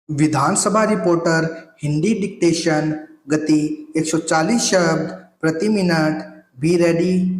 विधानसभा reporter Hindi dictation गति 140 शब्द प्रति मिनट। Be ready.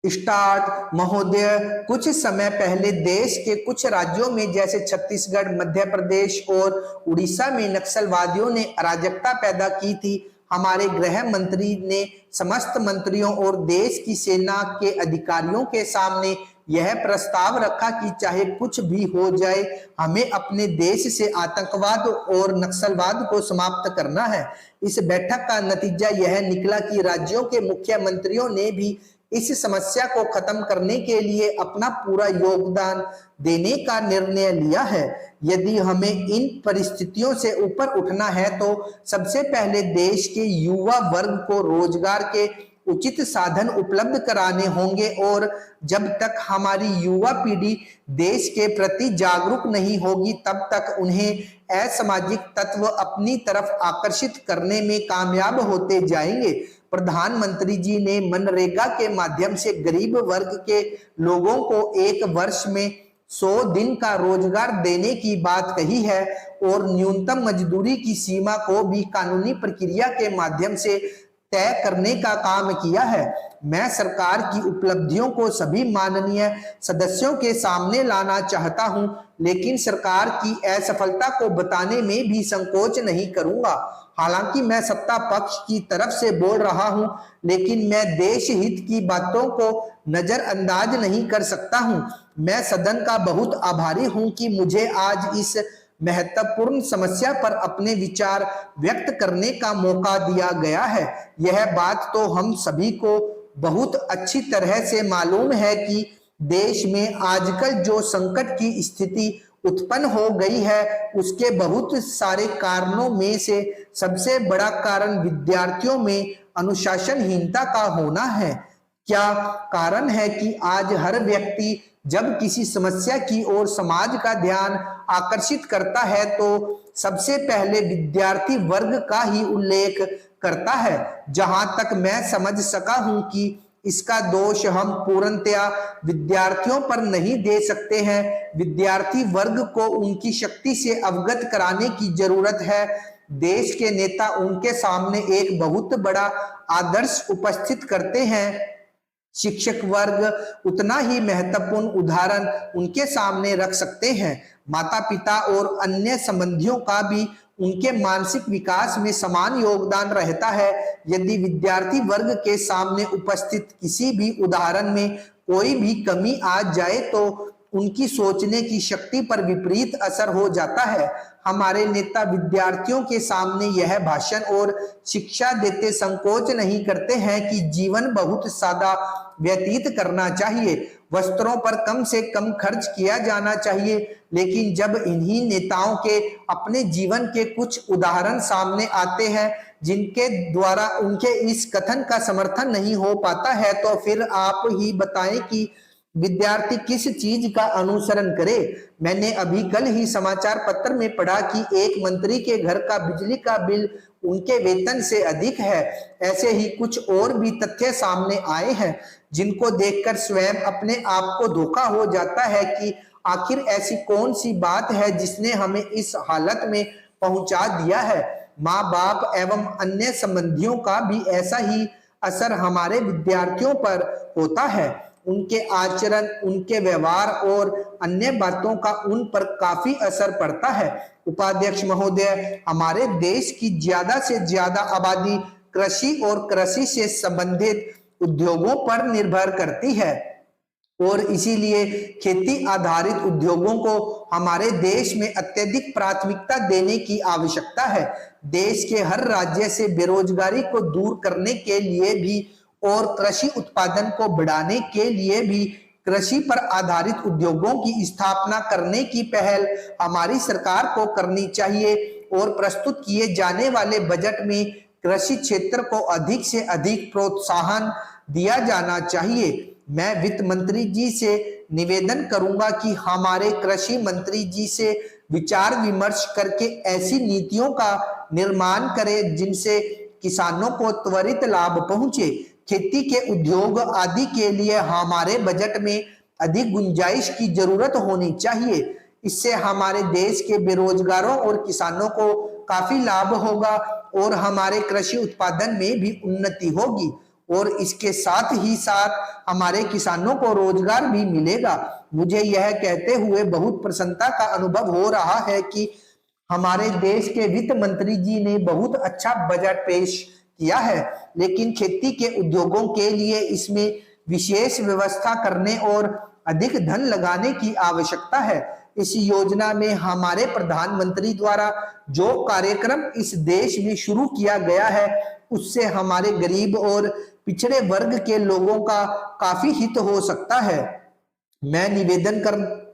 स्टार्ट। महोदय, कुछ समय पहले देश के कुछ राज्यों में जैसे छत्तीसगढ़, मध्य प्रदेश और उड़ीसा में नक्सलवादियों ने अराजकता पैदा की थी। हमारे गृह मंत्री ने समस्त मंत्रियों और देश की सेना के अधिकारियों के सामने यह प्रस्ताव रखा कि चाहे कुछ भी हो जाए, हमें अपने देश से आतंकवाद और नक्सलवाद को समाप्त करना है। इस बैठक का नतीजा यह निकला कि राज्यों के मुख्यमंत्रियों ने भी इस समस्या को खत्म करने के लिए अपना पूरा योगदान देने का निर्णय लिया है। यदि हमें इन परिस्थितियों से ऊपर उठना है तो सबसे पहले देश के युवा वर्ग को रोजगार के उचित साधन उपलब्ध कराने होंगे और जब तक हमारी युवा पीढ़ी देश के प्रति जागरूक नहीं होगी तब तक उन्हें असामाजिक तत्व अपनी तरफ आकर्षित करने में कामयाब होते जाएंगे। प्रधानमंत्री जी ने मनरेगा के माध्यम से गरीब वर्ग के लोगों को एक वर्ष में 100 दिन का रोजगार देने की बात कही है और न्यूनतम मजदूरी की सीमा को भी कानूनी प्रक्रिया के माध्यम से तय करने का काम किया है। मैं सरकार की उपलब्धियों को सभी माननीय सदस्यों के सामने लाना चाहता हूं, लेकिन सरकार की असफलता को बताने में भी संकोच नहीं करूंगा। हालांकि मैं सत्ता पक्ष की तरफ से बोल रहा हूं, लेकिन मैं देश हित की बातों को नजरअंदाज नहीं कर सकता हूं। मैं सदन का बहुत आभारी हूं कि मुझे आज इस महत्वपूर्ण समस्या पर अपने विचार व्यक्त करने का मौका दिया गया है। यह बात तो हम सभी को बहुत अच्छी तरह से मालूम है कि देश में आजकल जो संकट की स्थिति उत्पन्न हो गई है उसके बहुत सारे कारणों में से सबसे बड़ा कारण विद्यार्थियों में अनुशासनहीनता का होना है। क्या कारण है कि आज हर व्यक्ति जब किसी समस्या की ओर समाज का ध्यान आकर्षित करता है तो सबसे पहले विद्यार्थी वर्ग का ही उल्लेख करता है। जहां तक मैं समझ सका हूं कि इसका दोष हम पूर्णतया विद्यार्थियों पर नहीं दे सकते हैं। विद्यार्थी वर्ग को उनकी शक्ति से अवगत कराने की जरूरत है। देश के नेता उनके सामने एक बहुत बड़ा आदर्श उपस्थित करते हैं। शिक्षक वर्ग उतना ही महत्वपूर्ण उदाहरण उनके सामने रख सकते हैं। माता पिता और अन्य संबंधियों का भी उनके मानसिक विकास में समान योगदान रहता है। यदि विद्यार्थी वर्ग के सामने उपस्थित किसी भी उदाहरण में कोई भी कमी आ जाए तो उनकी सोचने की शक्ति पर विपरीत असर हो जाता है। हमारे नेता विद्यार्थियों के सामने यह भाषण और शिक्षा देते संकोच नहीं करते हैं कि जीवन बहुत सादा व्यतीत करना चाहिए, वस्त्रों पर कम से कम खर्च किया जाना चाहिए। लेकिन जब इन्हीं नेताओं के अपने जीवन के कुछ उदाहरण सामने आते हैं जिनके द्वारा उनके इस कथन का समर्थन नहीं हो पाता है तो फिर आप ही बताएं कि विद्यार्थी किस चीज का अनुसरण करे। मैंने अभी कल ही समाचार पत्र में पढ़ा कि एक मंत्री के घर का बिजली का बिल उनके वेतन से अधिक है। ऐसे ही कुछ और भी तथ्य सामने आए हैं जिनको देखकर स्वयं अपने आप को धोखा हो जाता है कि आखिर ऐसी कौन सी बात है जिसने हमें इस हालत में पहुंचा दिया है। माँ बाप एवं अन्य संबंधियों का भी ऐसा ही असर हमारे विद्यार्थियों पर होता है। उनके आचरण, उनके व्यवहार और अन्य बातों का उन पर काफी असर पड़ता है। उपाध्यक्ष महोदय, हमारे देश की ज्यादा से ज्यादा आबादी कृषि और कृषि से संबंधित उद्योगों पर निर्भर करती है और इसीलिए खेती आधारित उद्योगों को हमारे देश में अत्यधिक प्राथमिकता देने की आवश्यकता है। देश के हर राज्य से बेरोजगारी को दूर करने के लिए भी और कृषि उत्पादन को बढ़ाने के लिए भी कृषि पर आधारित उद्योगों की स्थापना करने की पहल हमारी सरकार को करनी चाहिए और प्रस्तुत किए जाने वाले बजट में कृषि क्षेत्र को अधिक से अधिक प्रोत्साहन दिया जाना चाहिए। मैं वित्त मंत्री जी से निवेदन करूंगा कि हमारे कृषि मंत्री जी से विचार विमर्श करके ऐसी नीतियों का निर्माण करें जिनसे किसानों को त्वरित लाभ पहुंचे। खेती के उद्योग आदि के लिए हमारे बजट में अधिक गुंजाइश की जरूरत होनी चाहिए। इससे हमारे देश के बेरोजगारों और किसानों को काफी लाभ होगा और हमारे कृषि उत्पादन में भी उन्नति होगी और इसके साथ ही साथ हमारे किसानों को रोजगार भी मिलेगा। मुझे यह कहते हुए बहुत प्रसन्नता का अनुभव हो रहा है कि हमारे देश के वित्त मंत्री जी ने बहुत अच्छा बजट पेश किया है, लेकिन खेती के उद्योगों के लिए इसमें विशेष व्यवस्था करने और अधिक धन लगाने की आवश्यकता है। इस योजना में हमारे प्रधानमंत्री द्वारा जो कार्यक्रम इस देश में शुरू किया गया है उससे हमारे गरीब और पिछड़े वर्ग के लोगों का काफी हित हो सकता है। मैं निवेदन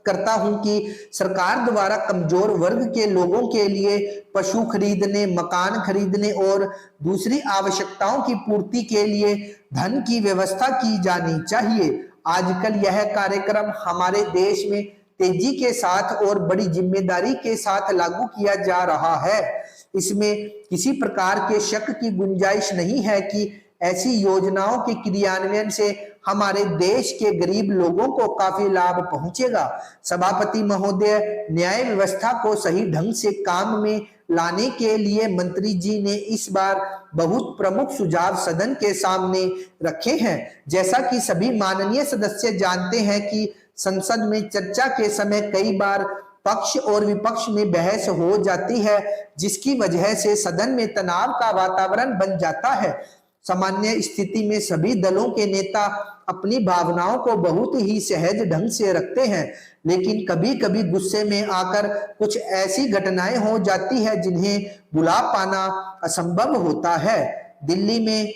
करता हूं कि सरकार द्वारा कमजोर वर्ग के लोगों के लिए पशु खरीदने, मकान खरीदने और दूसरी आवश्यकताओं की पूर्ति के लिए धन की व्यवस्था की जानी चाहिए। आजकल यह कार्यक्रम हमारे देश में तेजी के साथ और बड़ी जिम्मेदारी के साथ लागू किया जा रहा है। इसमें किसी प्रकार के शक की गुंजाइश नहीं है कि ऐसी योजनाओं के क्रियान्वयन से हमारे देश के गरीब लोगों को काफी लाभ पहुंचेगा। सभापति महोदय, न्याय व्यवस्था को सही ढंग से काम में लाने के लिए मंत्री जी ने इस बार बहुत प्रमुख सुझाव सदन के सामने रखे हैं। जैसा कि सभी माननीय सदस्य जानते हैं कि संसद में चर्चा के समय कई बार पक्ष और विपक्ष में बहस हो जाती है, जिसकी वजह से सदन में तनाव का वातावरण बन जाता है। सामान्य स्थिति में सभी दलों के नेता अपनी भावनाओं को बहुत ही सहज ढंग से रखते हैं, लेकिन कभी कभी गुस्से में आकर कुछ ऐसी घटनाएं हो जाती है जिन्हें भुला पाना असंभव होता है। दिल्ली में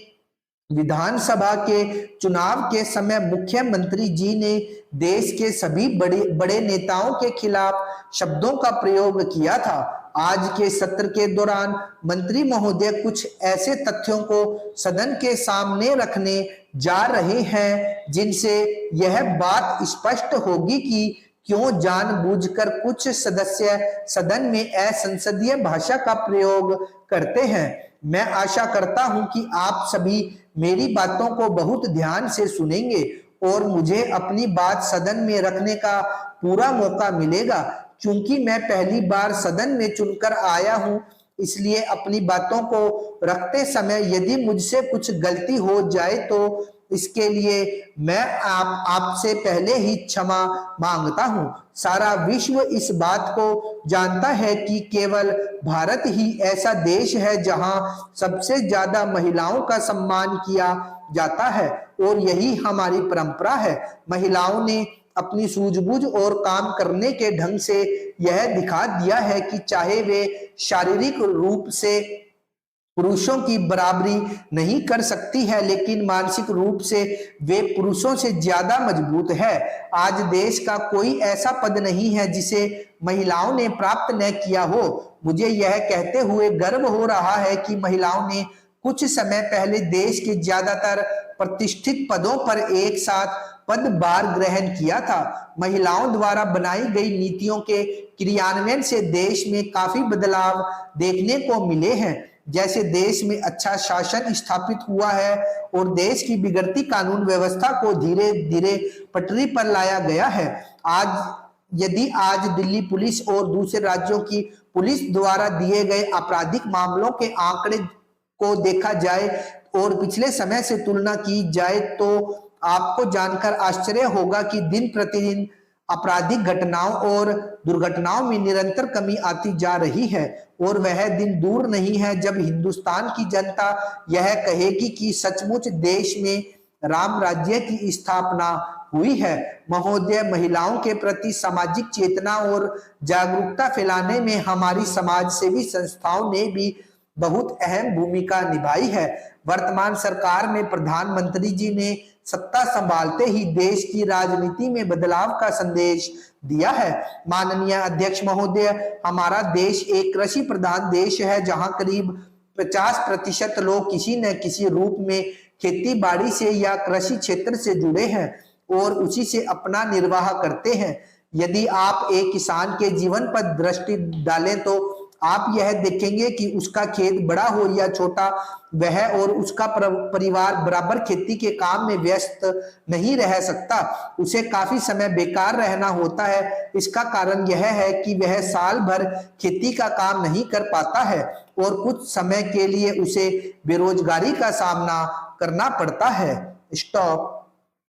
विधानसभा के चुनाव के समय मुख्यमंत्री जी ने देश के सभी बड़े नेताओं के खिलाफ शब्दों का प्रयोग किया था। आज के सत्र के दौरान मंत्री महोदय कुछ ऐसे तथ्यों को सदन के सामने रखने जा रहे हैं जिनसे यह बात स्पष्ट होगी कि क्यों जानबूझकर कुछ सदस्य सदन में असंसदीय भाषा का प्रयोग करते हैं। मैं आशा करता हूं कि आप सभी मेरी बातों को बहुत ध्यान से सुनेंगे और मुझे अपनी बात सदन में रखने का पूरा मौका मिलेगा। क्योंकि मैं पहली बार सदन में चुनकर आया हूं, इसलिए अपनी बातों को रखते समय यदि मुझसे कुछ गलती हो जाए तो इसके लिए मैं आपसे पहले ही क्षमा मांगता हूं। सारा विश्व इस बात को जानता है कि केवल भारत ही ऐसा देश है जहां सबसे ज्यादा महिलाओं का सम्मान किया जाता है और यही हमारी परंपरा है। महिलाओं ने अपनी सूझबूझ और काम करने के ढंग से यह दिखा दिया है कि चाहे वे शारीरिक रूप से पुरुषों की बराबरी नहीं कर सकती है, लेकिन मानसिक रूप से वे पुरुषों से ज्यादा मजबूत है। आज देश का कोई ऐसा पद नहीं है जिसे महिलाओं ने प्राप्त न किया हो। मुझे यह कहते हुए गर्व हो रहा है कि महिलाओं ने कुछ समय पहले देश के ज्यादातर प्रतिष्ठित पदों पर एक साथ पदभार ग्रहण किया था। महिलाओं द्वारा बनाई गई नीतियों के क्रियान्वयन से देश में काफी बदलाव देखने को मिले हैं। जैसे देश में अच्छा शासन स्थापित हुआ है और देश की बिगड़ती कानून व्यवस्था को धीरे धीरे पटरी पर लाया गया है। यदि आज दिल्ली पुलिस और दूसरे राज्यों की पुलिस द्वारा दिए गए आपराधिक मामलों के आंकड़े को देखा जाए और पिछले समय से तुलना की जाए तो आपको जानकर आश्चर्य होगा कि दिन प्रतिदिन आपराधिक घटनाओं और दुर्घटनाओं में निरंतर कमी आती जा रही है और वह दिन दूर नहीं है जब हिंदुस्तान की जनता यह कहेगी कि सचमुच देश में राम राज्य की स्थापना हुई है। महोदय, महिलाओं के प्रति सामाजिक चेतना और जागरूकता फैलाने में हमारी समाज सेवी संस्थाओं ने भी बहुत अहम भूमिका निभाई है। वर्तमान सरकार में प्रधानमंत्री जी ने सत्ता संभालते ही देश की राजनीति में बदलाव का संदेश दिया है। माननीय अध्यक्ष महोदय, हमारा देश एक कृषि प्रधान देश है जहां करीब 50% लोग किसी न किसी रूप में खेती बाड़ी से या कृषि क्षेत्र से जुड़े हैं और उसी से अपना निर्वाह करते हैं। यदि आप एक किसान के जीवन पर दृष्टि डालें तो आप यह देखेंगे कि उसका खेत बड़ा हो या छोटा, वह और उसका परिवार बराबर खेती के काम में व्यस्त नहीं रह सकता। उसे काफी समय बेकार रहना होता है। इसका कारण यह है कि वह साल भर खेती का काम नहीं कर पाता है और कुछ समय के लिए उसे बेरोजगारी का सामना करना पड़ता है। स्टॉप।